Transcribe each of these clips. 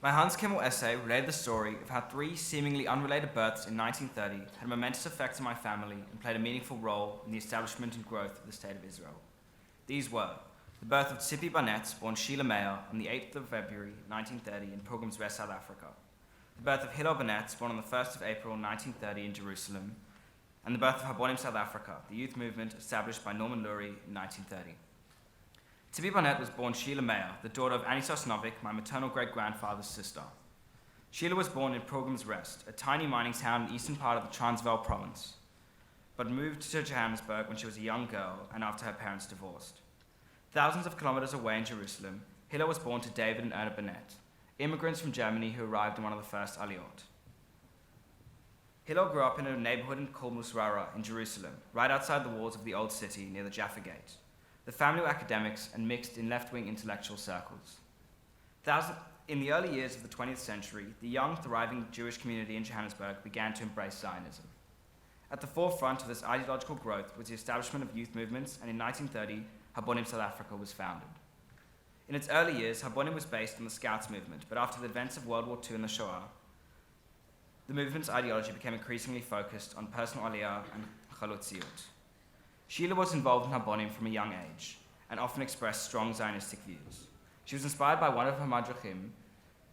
My Hans Kimmel essay related the story of how three seemingly unrelated births in 1930 had a momentous effect on my family and played a meaningful role in the establishment and growth of the State of Israel. These were the birth of Tzipi Barnett, born Sheila Meyer, on the 8th of February 1930 in Pilgrim's Rest, South Africa, the birth of Hillel Barnett, born on the 1st of April 1930 in Jerusalem, and the birth of Habonim South Africa, the youth movement established by Norman Lurie in 1930. Tzipi Barnett was born Sheila Meyer, the daughter of Annie Sosnovic, my maternal great-grandfather's sister. Sheila was born in Pilgrim's Rest, a tiny mining town in the eastern part of the Transvaal province, but moved to Johannesburg when she was a young girl and after her parents divorced. Thousands of kilometers away in Jerusalem, Hillel was born to David and Erna Barnett, immigrants from Germany who arrived in one of the first Aliyot. Hillel grew up in a neighborhood called Musrara in Jerusalem, right outside the walls of the Old City near the Jaffa Gate. The family were academics and mixed in left-wing intellectual circles. In the early years of the 20th century, the young, thriving Jewish community in Johannesburg began to embrace Zionism. At the forefront of this ideological growth was the establishment of youth movements, and in 1930, Habonim South Africa was founded. In its early years, Habonim was based on the Scouts movement, but after the events of World War II and the Shoah, the movement's ideology became increasingly focused on personal aliyah and chalutziut. Sheila was involved in Habonim from a young age and often expressed strong Zionistic views. She was inspired by one of her madrachim,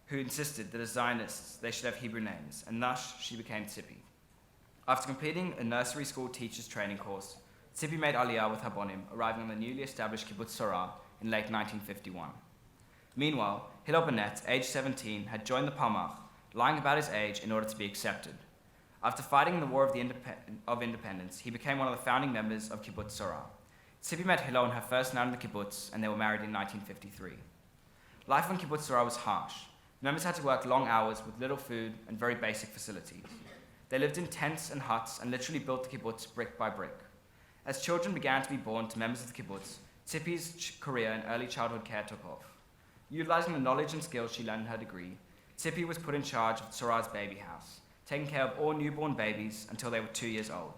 who insisted that as Zionists they should have Hebrew names, and thus she became Tzipi. After completing a nursery school teacher's training course, Tzipi made aliyah with Habonim, arriving on the newly established kibbutz Torah in late 1951. Meanwhile, Hillel Barnett, aged 17, had joined the Palmach, lying about his age in order to be accepted. After fighting in the War of Independence, he became one of the founding members of Kibbutz Torah. Tzipi met Hillel on her first night in the kibbutz, and they were married in 1953. Life on Kibbutz Torah was harsh. Members had to work long hours with little food and very basic facilities. They lived in tents and huts and literally built the kibbutz brick by brick. As children began to be born to members of the kibbutz, Tzipi's career in early childhood care took off. Utilizing the knowledge and skills she learned in her degree, Tzipi was put in charge of Torah's baby house, taking care of all newborn babies until they were 2 years old.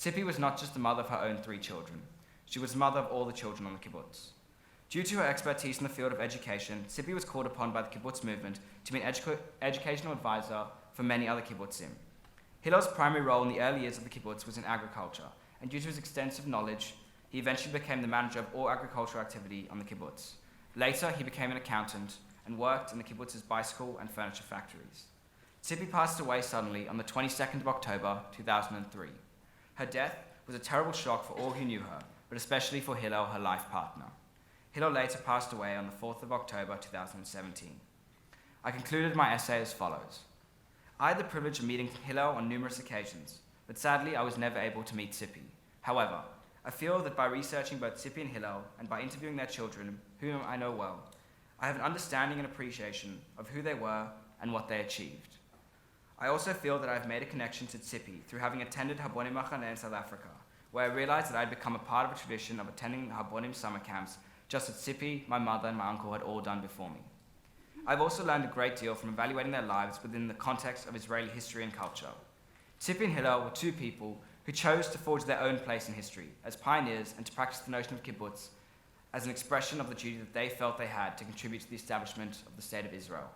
Tzipi was not just the mother of her own 3 children. She was the mother of all the children on the kibbutz. Due to her expertise in the field of education, Tzipi was called upon by the kibbutz movement to be an educational advisor for many other kibbutzim. Hillel's primary role in the early years of the kibbutz was in agriculture, and due to his extensive knowledge, he eventually became the manager of all agricultural activity on the kibbutz. Later, he became an accountant and worked in the kibbutz's bicycle and furniture factories. Tzipi passed away suddenly on the 22nd of October, 2003. Her death was a terrible shock for all who knew her, but especially for Hillel, her life partner. Hillel later passed away on the 4th of October, 2017. I concluded my essay as follows. I had the privilege of meeting Hillel on numerous occasions, but sadly I was never able to meet Tzipi. However, I feel that by researching both Tzipi and Hillel, and by interviewing their children, whom I know well, I have an understanding and appreciation of who they were and what they achieved. I also feel that I have made a connection to Tzipi through having attended Habonim Machaneh in South Africa, where I realized that I had become a part of a tradition of attending Habonim summer camps, just as Tzipi, my mother, and my uncle had all done before me. I've also learned a great deal from evaluating their lives within the context of Israeli history and culture. Tzipi and Hillel were 2 people who chose to forge their own place in history as pioneers and to practice the notion of kibbutz as an expression of the duty that they felt they had to contribute to the establishment of the State of Israel.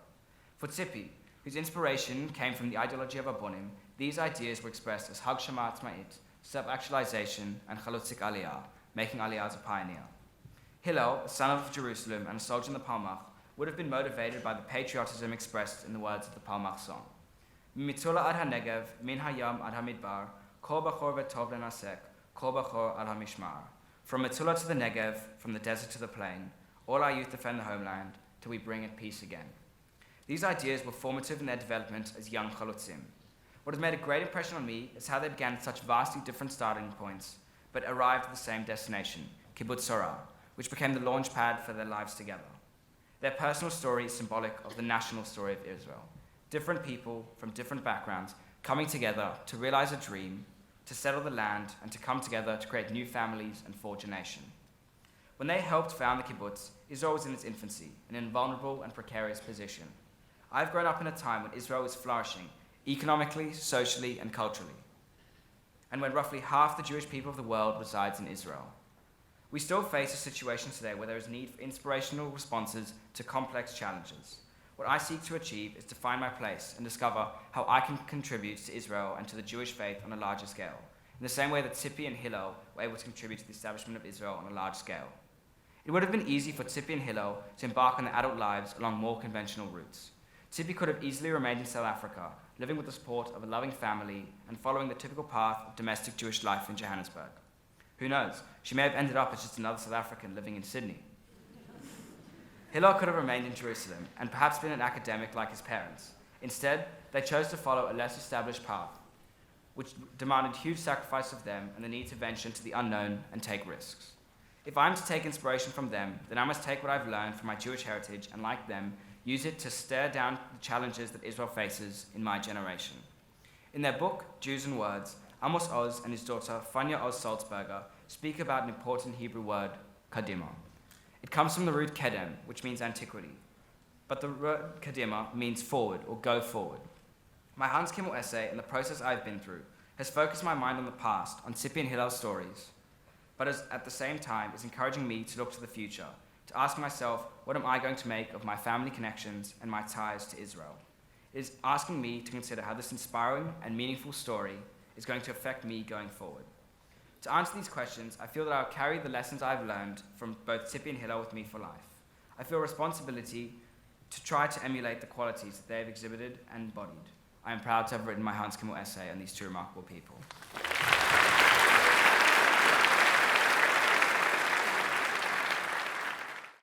For Tzipi, whose inspiration came from the ideology of Habonim, these ideas were expressed as Hagshama Atzma'it, self-actualization, and Chalutzik Aliyah, making Aliyah as a pioneer. Hillel, a son of Jerusalem and a soldier in the Palmach, would have been motivated by the patriotism expressed in the words of the Palmach song. Mitzula ad ha-Negev, min hayam ad ha-Midbar, kol bachor v'tov lenasek, kol bachor al ha-Mishmar. From Mitzula to the Negev, from the desert to the plain, all our youth defend the homeland, till we bring it peace again. These ideas were formative in their development as young chalutzim. What has made a great impression on me is how they began at such vastly different starting points, but arrived at the same destination, Kibbutz Torah, which became the launch pad for their lives together. Their personal story is symbolic of the national story of Israel. Different people from different backgrounds coming together to realize a dream, to settle the land, and to come together to create new families and forge a nation. When they helped found the kibbutz, Israel was in its infancy, in an vulnerable and precarious position. I've grown up in a time when Israel was flourishing, economically, socially, and culturally, and when roughly half the Jewish people of the world resides in Israel. We still face a situation today where there is need for inspirational responses to complex challenges. what I seek to achieve is to find my place and discover how I can contribute to Israel and to the Jewish faith on a larger scale, in the same way that Tzippi and Hillel were able to contribute to the establishment of Israel on a large scale. It would have been easy for Tzippi and Hillel to embark on their adult lives along more conventional routes. Tzippi could have easily remained in South Africa, living with the support of a loving family and following the typical path of domestic Jewish life in Johannesburg. Who knows, she may have ended up as just another South African living in Sydney. Hillel could have remained in Jerusalem and perhaps been an academic like his parents. Instead, they chose to follow a less established path, which demanded huge sacrifice of them and the need to venture into the unknown and take risks. If I'm to take inspiration from them, then I must take what I've learned from my Jewish heritage and, like them, use it to stare down the challenges that Israel faces in my generation. In their book, Jews and Words, Amos Oz and his daughter, Fania Oz Salzberger, speak about an important Hebrew word, kadima. It comes from the root kedem, which means antiquity. But the word kadima means forward or go forward. My Hans Kimmel essay and the process I've been through has focused my mind on the past, on Tzippi and Hillel's stories, but at the same time is encouraging me to look to the future, to ask myself, what am I going to make of my family connections and my ties to Israel? It is asking me to consider how this inspiring and meaningful story is going to affect me going forward. To answer these questions, I feel that I'll carry the lessons I've learned from both Tzippi and Hillel with me for life. I feel a responsibility to try to emulate the qualities that they have exhibited and embodied. I am proud to have written my Hans Kimmel essay on these two remarkable people.